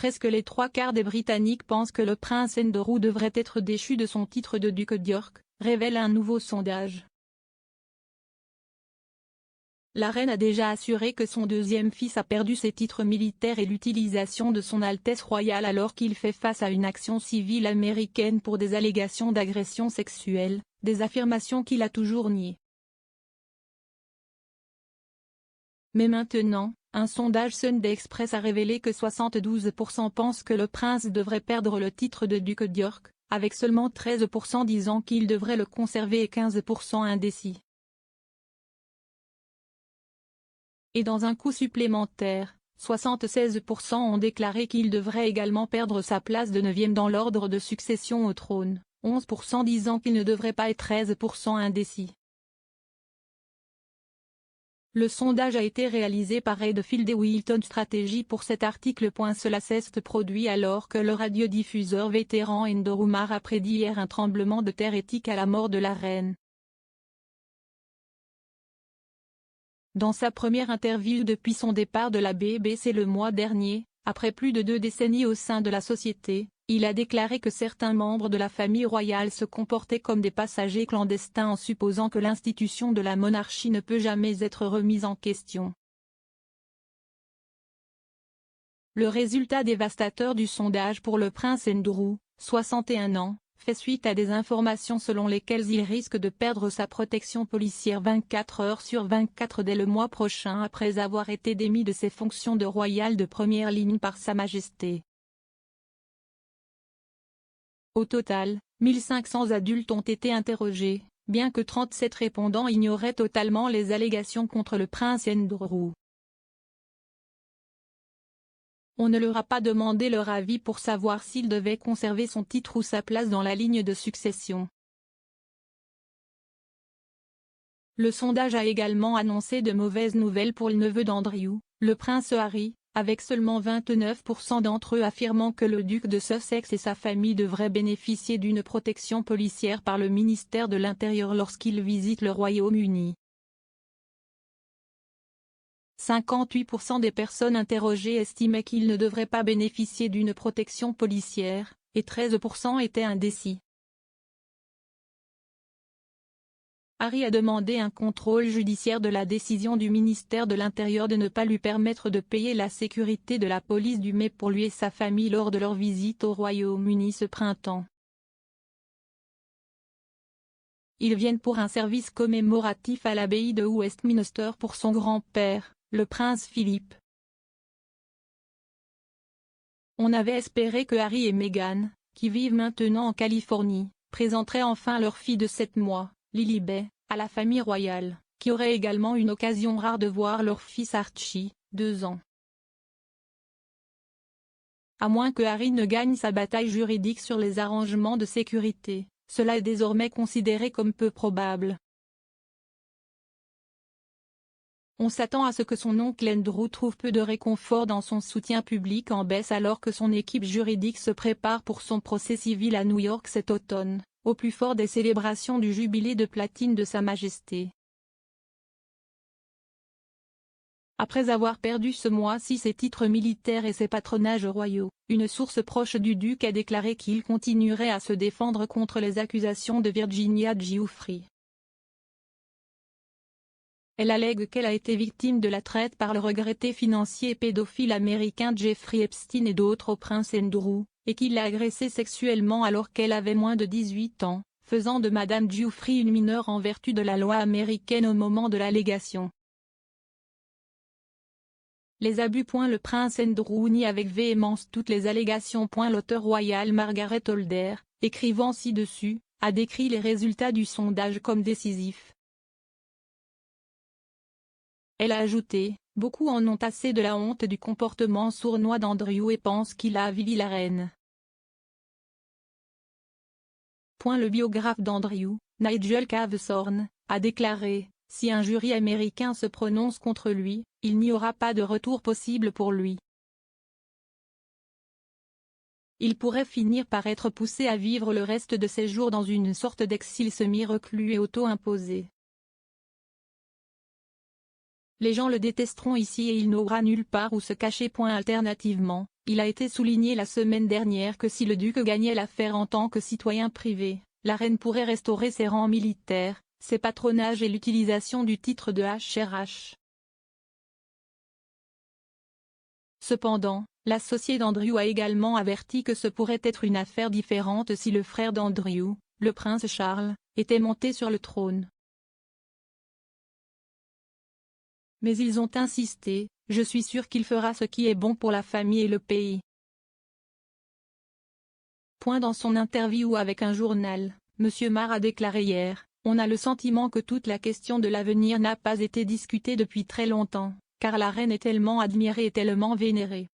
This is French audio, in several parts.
Presque les trois quarts des Britanniques pensent que le prince Andrew devrait être déchu de son titre de duc d'York, révèle un nouveau sondage. La reine a déjà assuré que son deuxième fils a perdu ses titres militaires et l'utilisation de son Altesse royale alors qu'il fait face à une action civile américaine pour des allégations d'agression sexuelle, des affirmations qu'il a toujours niées. Mais maintenant, un sondage Sunday Express a révélé que 72% pensent que le prince devrait perdre le titre de duc d'York, avec seulement 13% disant qu'il devrait le conserver et 15% indécis. Et dans un coup supplémentaire, 76% ont déclaré qu'il devrait également perdre sa place de 9e dans l'ordre de succession au trône, 11% disant qu'il ne devrait pas et 13% indécis. Le sondage a été réalisé par Redfield et Wilton Strategy pour cet article. Cela s'est produit alors que le radiodiffuseur vétéran Andrew Marr a prédit hier un tremblement de terre éthique à la mort de la reine. Dans sa première interview depuis son départ de la BBC le mois dernier, après plus de 2 décennies au sein de la société, il a déclaré que certains membres de la famille royale se comportaient comme des passagers clandestins en supposant que l'institution de la monarchie ne peut jamais être remise en question. Le résultat dévastateur du sondage pour le prince Andrew, 61 ans, fait suite à des informations selon lesquelles il risque de perdre sa protection policière 24 heures sur 24 dès le mois prochain après avoir été démis de ses fonctions de royal de première ligne par Sa Majesté. Au total, 1500 adultes ont été interrogés, bien que 37 répondants ignoraient totalement les allégations contre le prince Andrew. On ne leur a pas demandé leur avis pour savoir s'il devait conserver son titre ou sa place dans la ligne de succession. Le sondage a également annoncé de mauvaises nouvelles pour le neveu d'Andrew, le prince Harry, avec seulement 29% d'entre eux affirmant que le duc de Sussex et sa famille devraient bénéficier d'une protection policière par le ministère de l'Intérieur lorsqu'ils visitent le Royaume-Uni. 58% des personnes interrogées estimaient qu'ils ne devraient pas bénéficier d'une protection policière, et 13% étaient indécis. Harry a demandé un contrôle judiciaire de la décision du ministère de l'Intérieur de ne pas lui permettre de payer la sécurité de la police du Met pour lui et sa famille lors de leur visite au Royaume-Uni ce printemps. Ils viennent pour un service commémoratif à l'abbaye de Westminster pour son grand-père, le prince Philippe. On avait espéré que Harry et Meghan, qui vivent maintenant en Californie, présenteraient enfin leur fille de 7 mois, Lilibet, à la famille royale, qui aurait également une occasion rare de voir leur fils Archie, 2 ans. À moins que Harry ne gagne sa bataille juridique sur les arrangements de sécurité, cela est désormais considéré comme peu probable. On s'attend à ce que son oncle Andrew trouve peu de réconfort dans son soutien public en baisse alors que son équipe juridique se prépare pour son procès civil à New York cet automne, au plus fort des célébrations du jubilé de platine de Sa Majesté. Après avoir perdu ce mois-ci ses titres militaires et ses patronages royaux, une source proche du duc a déclaré qu'il continuerait à se défendre contre les accusations de Virginia Giuffre. Elle allègue qu'elle a été victime de la traite par le regretté financier et pédophile américain Jeffrey Epstein et d'autres au prince Andrew, et qu'il l'a agressée sexuellement alors qu'elle avait moins de 18 ans, faisant de Madame Giuffre une mineure en vertu de la loi américaine au moment de l'allégation. Les abus. Le prince Andrew nie avec véhémence toutes les allégations. L'auteur royal Margaret Holder, écrivant ci-dessus, a décrit les résultats du sondage comme décisifs. Elle a ajouté, beaucoup en ont assez de la honte du comportement sournois d'Andrew et pensent qu'il a avili la reine. Le biographe d'Andrew, Nigel Caveshorn, a déclaré, si un jury américain se prononce contre lui, il n'y aura pas de retour possible pour lui. Il pourrait finir par être poussé à vivre le reste de ses jours dans une sorte d'exil semi-reclus et auto-imposé. Les gens le détesteront ici et il n'aura nulle part où se cacher. Alternativement, Il a été souligné la semaine dernière que si le duc gagnait l'affaire en tant que citoyen privé, la reine pourrait restaurer ses rangs militaires, ses patronages et l'utilisation du titre de HRH. Cependant, l'associé d'Andrew a également averti que ce pourrait être une affaire différente si le frère d'Andrew, le prince Charles, était monté sur le trône. Mais ils ont insisté, je suis sûr qu'il fera ce qui est bon pour la famille et le pays. Dans son interview avec un journal, M. Marr a déclaré hier, on a le sentiment que toute la question de l'avenir n'a pas été discutée depuis très longtemps, car la reine est tellement admirée et tellement vénérée.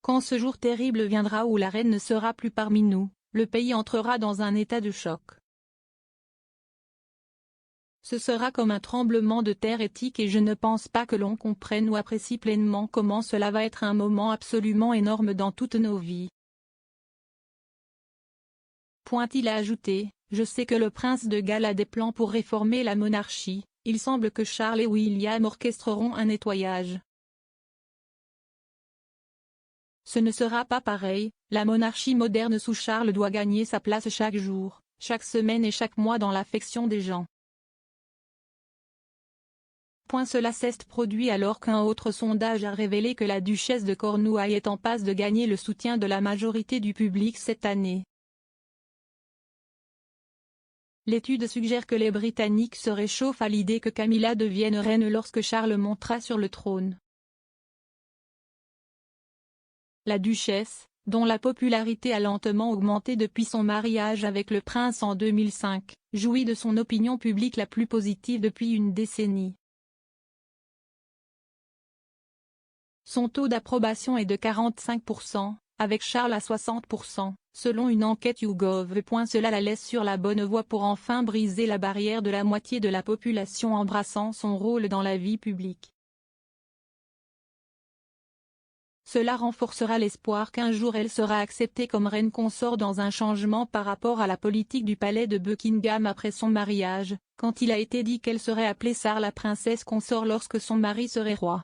Quand ce jour terrible viendra où la reine ne sera plus parmi nous, le pays entrera dans un état de choc. Ce sera comme un tremblement de terre éthique et je ne pense pas que l'on comprenne ou apprécie pleinement comment cela va être un moment absolument énorme dans toutes nos vies. Il a ajouté, je sais que le prince de Galles a des plans pour réformer la monarchie, il semble que Charles et William orchestreront un nettoyage. Ce ne sera pas pareil, la monarchie moderne sous Charles doit gagner sa place chaque jour, chaque semaine et chaque mois dans l'affection des gens. Cela s'est produit alors qu'un autre sondage a révélé que la duchesse de Cornouailles est en passe de gagner le soutien de la majorité du public cette année. L'étude suggère que les Britanniques se réchauffent à l'idée que Camilla devienne reine lorsque Charles montera sur le trône. La duchesse, dont la popularité a lentement augmenté depuis son mariage avec le prince en 2005, jouit de son opinion publique la plus positive depuis une décennie. Son taux d'approbation est de 45%, avec Charles à 60%, selon une enquête YouGov. Cela la laisse sur la bonne voie pour enfin briser la barrière de la moitié de la population embrassant son rôle dans la vie publique. Cela renforcera l'espoir qu'un jour elle sera acceptée comme reine consort dans un changement par rapport à la politique du palais de Buckingham après son mariage, quand il a été dit qu'elle serait appelée Sarah la princesse consort lorsque son mari serait roi.